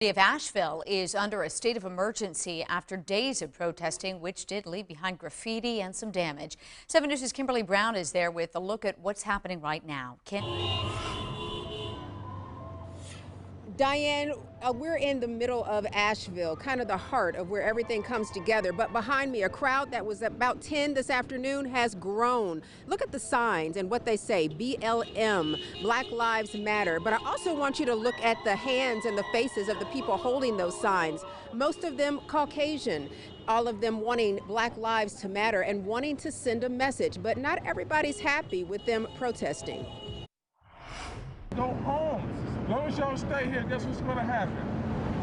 City of Asheville is under a state of emergency after days of protesting, which did leave behind graffiti and some damage. 7 News' Kimberly Brown is there with a look at what's happening right now. Diane, we're in the middle of Asheville, kind of the heart of where everything comes together. But behind me, a crowd that was about 10 this afternoon has grown. Look at the signs and what they say, BLM, Black Lives Matter. But I also want you to look at the hands and the faces of the people holding those signs. Most of them Caucasian, all of them wanting Black lives to matter and wanting to send a message. But not everybody's happy with them protesting. Go home. As long as y'all stay here, guess what's going to happen?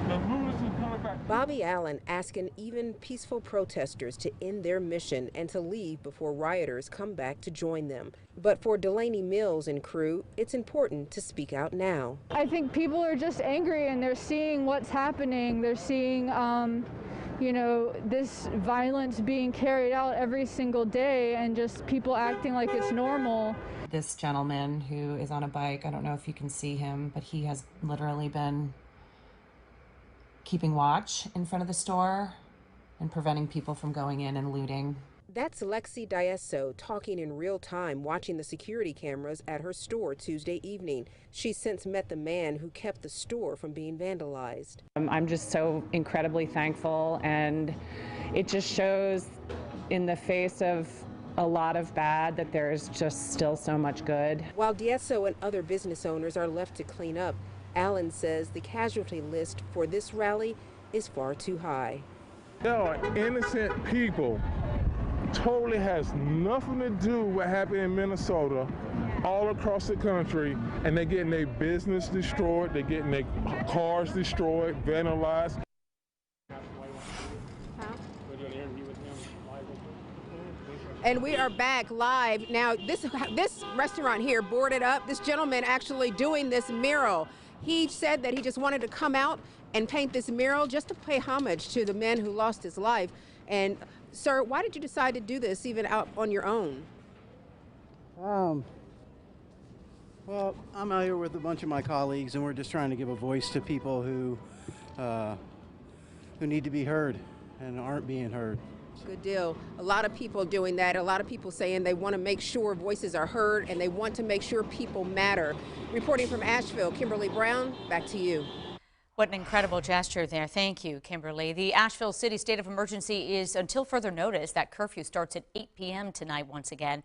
The looters are coming back. Bobby Allen asking even peaceful protesters to end their mission and to leave before rioters come back to join them. But for DELANEY Mills and crew, it's important to speak out now. I think people are just angry and they're seeing what's happening. They're seeing this violence being carried out every single day and just people acting like it's normal. This gentleman who is on a bike, I don't know if you can see him, but he has literally been keeping watch in front of the store and preventing people from going in and looting. That's LEXI DIYESO talking in real time, watching the security cameras at her store Tuesday evening. She's since met the man who kept the store from being vandalized. I'm just so incredibly thankful, and it just shows in the face of a lot of bad that there's just still so much good. While DIYESO and other business owners are left to clean up, Allen says the casualty list for this rally is far too high. There are innocent people. Totally has nothing to do with what happened in Minnesota, all across the country, and they're getting their business destroyed, they're getting their cars destroyed, vandalized. And we are back live. Now, this restaurant here boarded up. This gentleman actually doing this mural. He said that he just wanted to come out and paint this mural just to pay homage to the man who lost his life. And, sir, why did you decide to do this even out on your own? Well, I'm out here with a bunch of my colleagues, and we're just trying to give a voice to people who need to be heard and aren't being heard. Good deal. A lot of people doing that. A lot of people saying they want to make sure voices are heard and they want to make sure people matter. Reporting from Asheville, Kimberly Brown, back to you. What an incredible gesture there. Thank you, Kimberly. The Asheville City state of emergency is until further notice. That curfew starts at 8 p.m. tonight once again.